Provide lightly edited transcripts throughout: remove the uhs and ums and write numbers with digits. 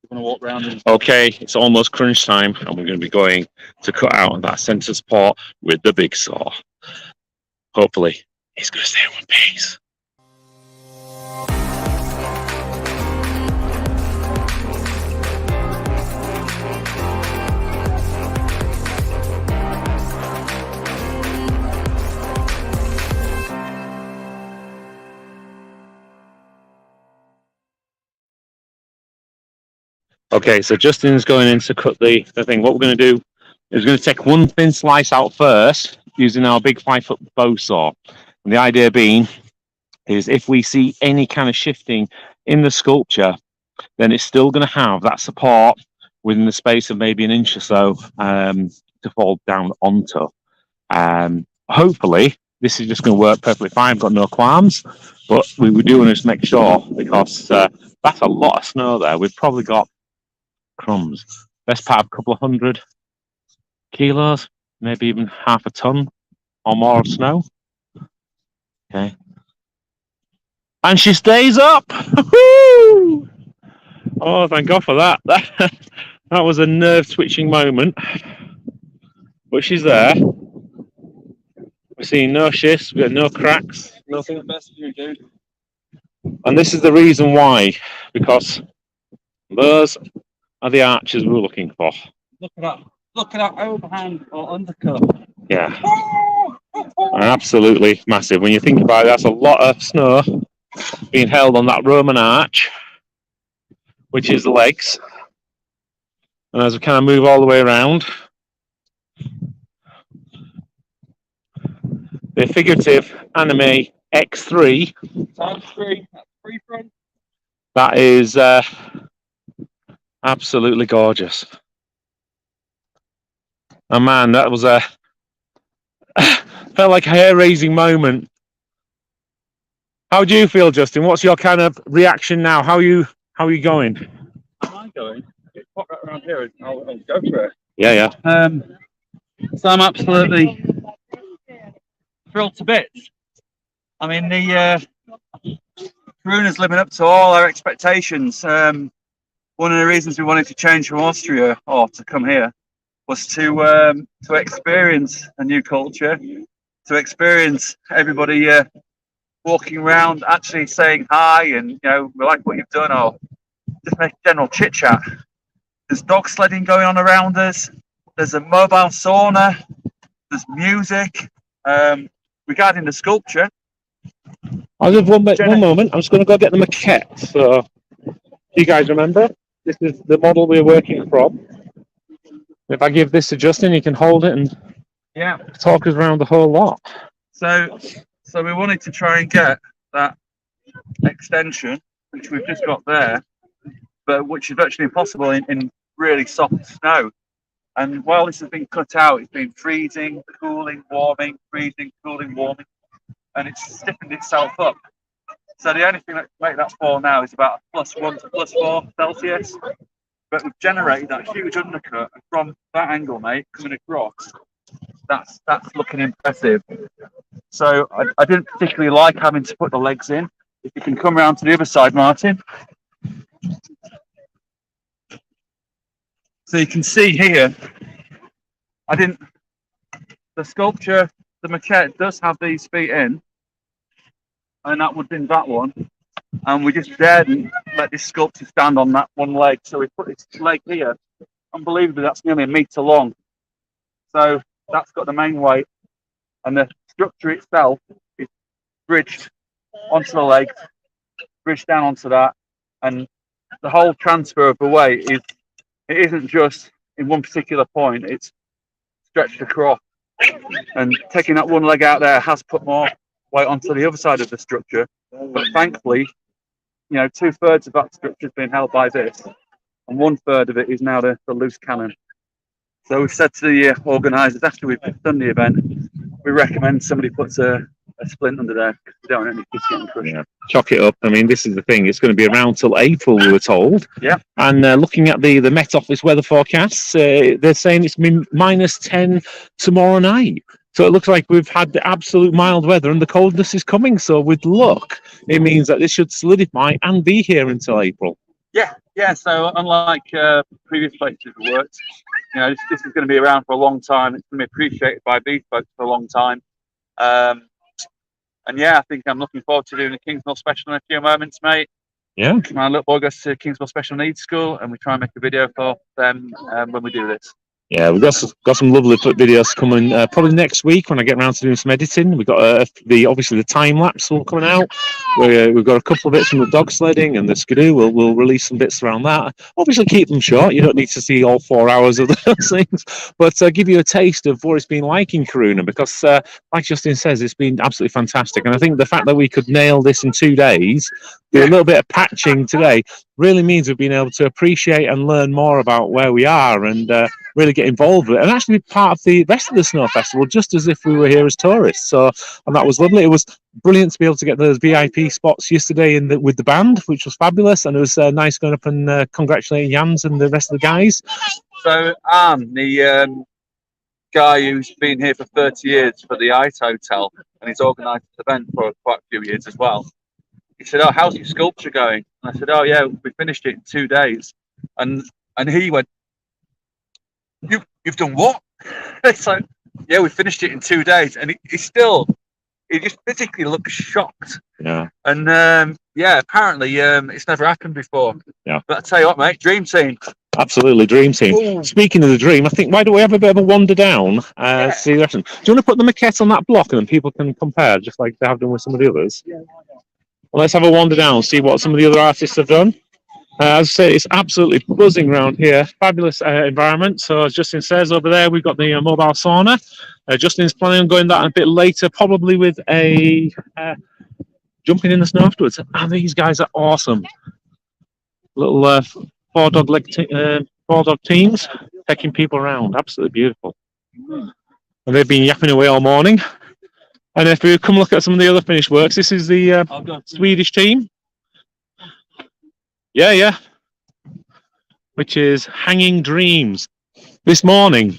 We're going to walk round and... Okay, it's almost crunch time, and we're going to be going to cut out on that centre support with the big saw. Hopefully, it's going to stay in one piece. Okay, so Justin's going in to cut the thing. What we're going to do is we're going to take one thin slice out first using our big 5-foot bow saw. And the idea being is if we see any kind of shifting in the sculpture, then it's still going to have that support within the space of maybe an inch or so to fall down onto. Hopefully, this is just going to work perfectly fine. I've got no qualms, but we do want to just make sure, because that's a lot of snow there. We've probably got crumbs. Best part of a couple of 100 kilos, maybe even half a ton or more of snow. Okay. And she stays up. Woo! Oh, thank God for that. That was a nerve-twitching moment. But she's there. We're seeing no shifts, we've got no cracks, nothing. Best you do. And this is the reason why, because those are the arches we're looking for. Look at that overhand or undercut. Yeah. Absolutely massive. When you think about it, that's a lot of snow being held on that Roman arch, which is the legs. And as we kind of move all the way around, the figurative anime X3. Times 3. That's 3 front. That is absolutely gorgeous. Oh man, that was a felt like a hair-raising moment. How do you feel, Justin? What's your kind of reaction now? How are you going? Am I going? Pop right around here and I'll go for it. Yeah. So I'm absolutely thrilled to bits. I mean, the Kiruna's living up to all our expectations. One of the reasons we wanted to change from Austria or to come here was to experience a new culture, to experience everybody walking around, actually saying hi, and we like what you've done, or just make general chit chat. There's dog sledding going on around us. There's a mobile sauna. There's music. Regarding the sculpture, I'll just one moment. I'm just going to go get the maquette. So, you guys remember? This is the model we're working from. If I give this to Justin, he can hold it and talk us around the whole lot. So we wanted to try and get that extension, which we've just got there, but which is virtually impossible in really soft snow. And while this has been cut out, it's been freezing, cooling, warming, freezing, cooling, warming, and it's stiffened itself up. So the only thing that can make that fall now is about +1 to +4 Celsius. But we've generated that huge undercut, and from that angle, mate, coming across, that's looking impressive. So I didn't particularly like having to put the legs in. If you can come around to the other side, Martin. So you can see here, the sculpture, the maquette does have these feet in, and that would have been that one. And we just daredn't let this sculpture stand on that one leg. So we put this leg here. Unbelievably, that's nearly 1 meter long. So that's got the main weight, and the structure itself is bridged onto the legs, bridged down onto that, and the whole transfer of the weight it isn't just in one particular point, it's stretched across. And taking that one leg out there has put more weight onto the other side of the structure. But thankfully, 2/3 of that structure has been held by this, and 1/3 of it is now the loose cannon. So we've said to the organisers, after we've done the event, we recommend somebody puts a splint under there, because we don't want any kids getting crushed. Yeah. Chalk it up. I mean, this is the thing. It's going to be around till April, we were told. Yeah. And looking at the Met Office weather forecasts, they're saying it's -10 tomorrow night. So it looks like we've had the absolute mild weather and the coldness is coming. So with luck, it means that this should solidify and be here until April. Yeah. So unlike previous places we've worked, this is going to be around for a long time. It's going to be appreciated by these folks for a long time. Um, and yeah, I think I'm looking forward to doing the Kingsmill special in a few moments, mate. Yeah. My little boy goes to Kingsmill Special Needs School, and we try and make a video for them when we do this. Yeah, we've got some lovely videos coming probably next week when I get around to doing some editing. We've got obviously the time lapse all coming out. We've got a couple of bits from the dog sledding and the skidoo. We'll release some bits around that. Obviously, keep them short. You don't need to see all 4 hours of those things, but give you a taste of what it's been like in Kiruna. Because, like Justin says, it's been absolutely fantastic. And I think the fact that we could nail this in 2 days, do a little bit of patching today, really means we've been able to appreciate and learn more about where we are and really get involved with it and actually be part of the rest of the Snow Festival, just as if we were here as tourists. So, and that was lovely. It was brilliant to be able to get those VIP spots yesterday with the band, which was fabulous. And it was nice going up and congratulating Jans and the rest of the guys. So, the guy who's been here for 30 years for the Ice Hotel, and he's organised this event for quite a few years as well. He said, "Oh, how's your sculpture going?" And I said, "Oh yeah, we finished it in 2 days." And he went, "You've done what?" It's like, "Yeah, we finished it in 2 days," and he just physically looks shocked. Yeah. And yeah, apparently it's never happened before. Yeah. But I tell you what, mate, dream team. Absolutely, dream team. Ooh. Speaking of the dream, I think why don't we have a bit of a wander down? See the rest of them. Do you want to put the maquette on that block and then people can compare, just like they have done with some of the others? Yeah. Well, let's have a wander down, see what some of the other artists have done. As I say, it's absolutely buzzing around here. Fabulous environment. So as Justin says, over there we've got the mobile sauna. Justin's planning on going that a bit later, probably with a jumping in the snow afterwards. And these guys are awesome. Little four dog teams taking people around. Absolutely beautiful. And they've been yapping away all morning. And if we come look at some of the other finished works, this is the Swedish team. Yeah. Which is Hanging Dreams. This morning,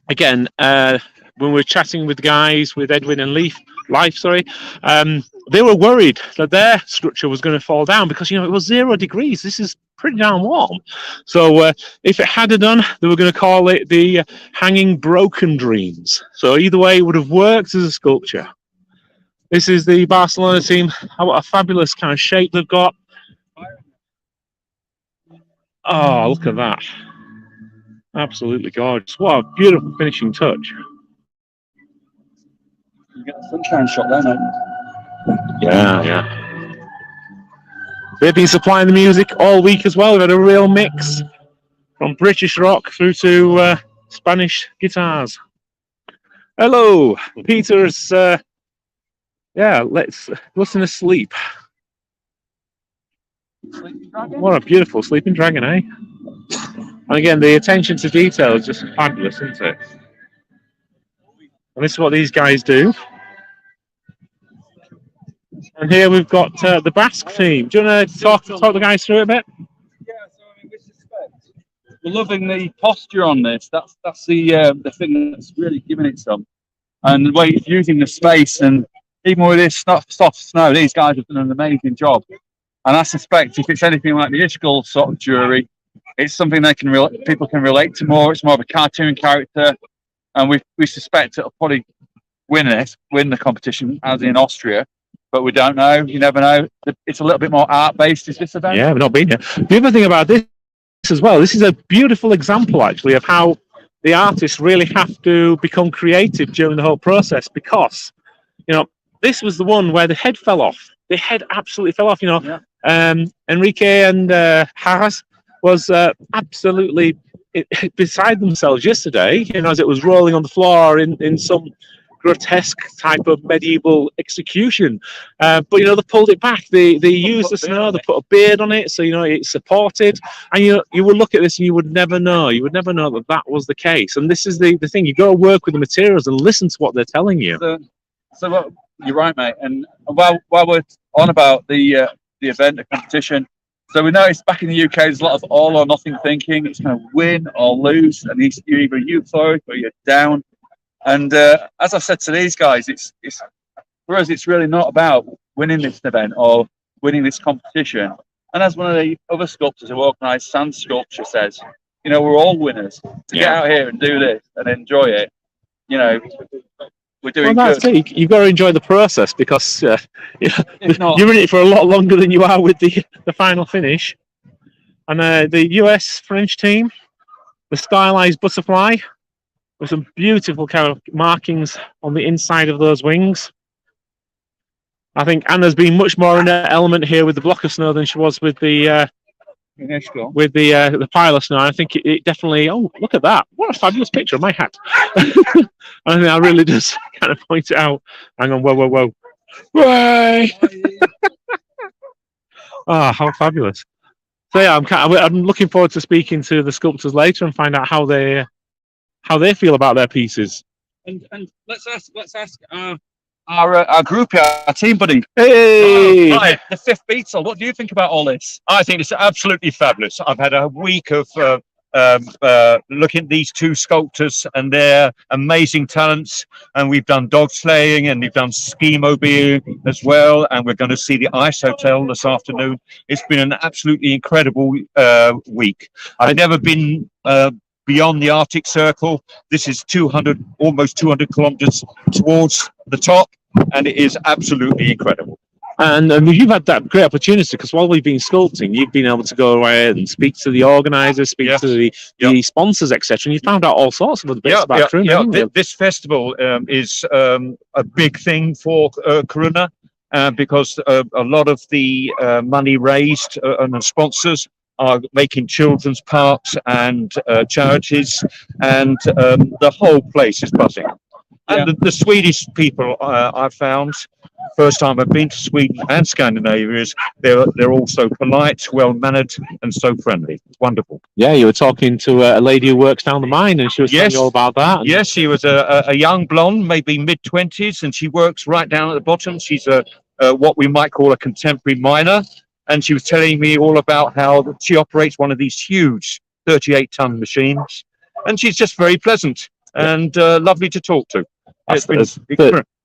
again, when we were chatting with the guys, with Edwin and Life, they were worried that their structure was going to fall down because, it was 0 degrees. This is pretty damn warm. So if it had done, they were going to call it the Hanging Broken Dreams. So either way, it would have worked as a sculpture. This is the Barcelona team. What a fabulous kind of shape they've got. Oh, look at that. Absolutely gorgeous. What a beautiful finishing touch. You get the sunshine shot there, mate. Yeah. They've been supplying the music all week as well. We've had a real mix from British rock through to Spanish guitars. Hello, Peter's. Let's listen to Sleep. What a beautiful sleeping dragon, eh? And again, the attention to detail is just fabulous, isn't it? And this is what these guys do. And here we've got the Basque team. Do you want to talk the guys through it a bit? Yeah, so we suspect we're loving the posture on this. That's the thing that's really giving it some. And the way it's using the space, and even with this soft snow, these guys have done an amazing job. And I suspect if it's anything like the Ishgal sort of jury, it's something people can relate to more. It's more of a cartoon character, and we suspect it'll probably win the competition as in Austria, but we don't know. You never know. It's a little bit more art based. Is this event? Yeah, we've not been here. The other thing about this as well, this is a beautiful example actually of how the artists really have to become creative during the whole process, because this was the one where the head fell off. The head absolutely fell off. Enrique and Harris was absolutely beside themselves yesterday, as it was rolling on the floor in some grotesque type of medieval execution. But they pulled it back. They used the snow. They put a beard on it, so it's supported. And you would look at this and you would never know. You would never know that was the case. And this is the thing. You got to work with the materials and listen to what they're telling you. So you're right, mate. And while we're on about the event, the competition, so we noticed back in the UK there's a lot of all or nothing thinking. It's kind of win or lose, and you're either euphoric or you're down. And as I said to these guys, it's for us, it's really not about winning this event or winning this competition. And as one of the other sculptors who organised Sand Sculpture says, you know, we're all winners. To get out here and do this and enjoy it, you know, we're doing Well, that's good. it. You've got to enjoy the process because If not, you're in it for a lot longer than you are with the final finish. And the US French team, the stylized butterfly, with some beautiful kind of markings on the inside of those wings. I think Anna's been much more in her element here with the block of snow than she was with the pile of snow. I think it definitely. Oh, look at that! What a fabulous picture of my hat. I think that really does kind of point it out. Hang on, whoa! Way! Ah, how fabulous! So yeah, I'm looking forward to speaking to the sculptors later and find out how they feel about their pieces. And let's ask our group, our team buddy. Hey! Hi, the fifth Beatle. What do you think about all this? I think it's absolutely fabulous. I've had a week of looking at these two sculptors and their amazing talents, and we've done dog sleighing and we've done ski mobiling as well, and we're going to see the ice hotel this afternoon. It's been an absolutely incredible week. I've never been beyond the Arctic Circle. This is almost 200 kilometers towards the top, and it is absolutely incredible. And you've had that great opportunity because while we've been sculpting, you've been able to go away and speak to the organisers, speak to the sponsors, etc. And you found out all sorts of other bits about Kiruna. This festival is a big thing for Kiruna because a lot of the money raised and the sponsors are making children's parks and charities, and the whole place is buzzing. And the Swedish people I've found, first time I've been to Sweden and Scandinavia, is they're also polite, well-mannered, and so friendly. Wonderful. Yeah, you were talking to a lady who works down the mine, and she was telling you all about that. Yes, she was a young blonde, maybe mid-20s, and she works right down at the bottom. She's what we might call a contemporary miner, and she was telling me all about how she operates one of these huge 38-ton machines, and she's just very pleasant and lovely to talk to.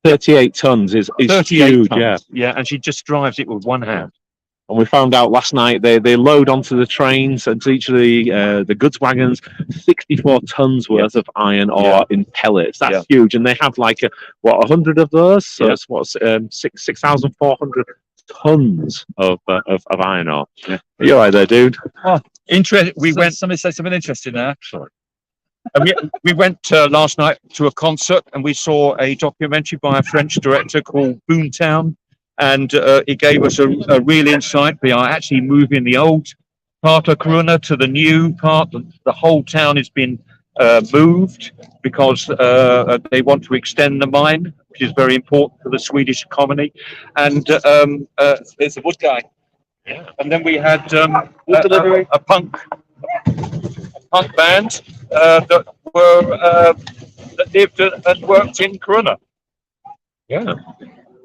38 tons is 38 huge, tons. Yeah, and she just drives it with one hand. And we found out last night they load onto the trains and to each of the goods wagons 64 tons worth of iron ore in pellets. That's huge, and they have like 100 of those. So it's 6,400 tons of iron ore. Yeah. You're right there, dude. Oh, interesting. Somebody say something interesting there. Sorry. We went last night to a concert and we saw a documentary by a French director called Boomtown, and it gave us a real insight. We are actually moving the old part of Kiruna to the new part. The whole town has been moved because they want to extend the mine, which is very important for the Swedish economy. And There's a wood guy. Yeah. And then we had a punk band that lived and worked in Kiruna. Yeah.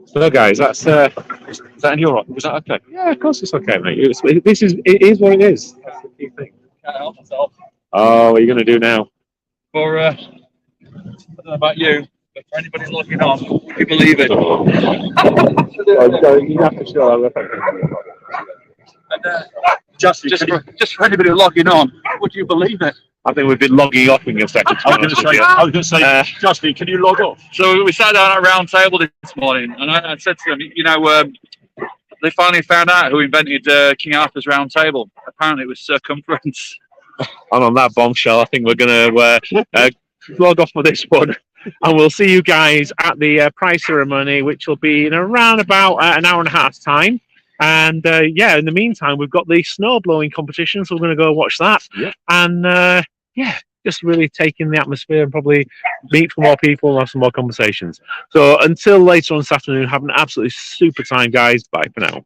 So, guys, that's Is that any all right? Was that okay? yeah, of course it's okay, mate. It is what it is. That's the key thing. Can't help myself. Oh, what are you going to do now? For I don't know about you, but for anybody looking on, would you believe it? You have to show And, just for anybody logging on, would you believe it? I think we've been logging off in a second. I was going to say, Justin, can you log off? So we sat down at a round table this morning, and I said to them, you know, they finally found out who invented King Arthur's Round Table. Apparently, it was Circumference. And on that bombshell, I think we're going to log off for this one. And we'll see you guys at the prize ceremony, which will be in around about an hour and a half time. And in the meantime, we've got the snow blowing competition, so we're going to go watch that. Yeah. And just really take in the atmosphere and probably meet some more people and have some more conversations. So until later on this afternoon, have an absolutely super time, guys. Bye for now.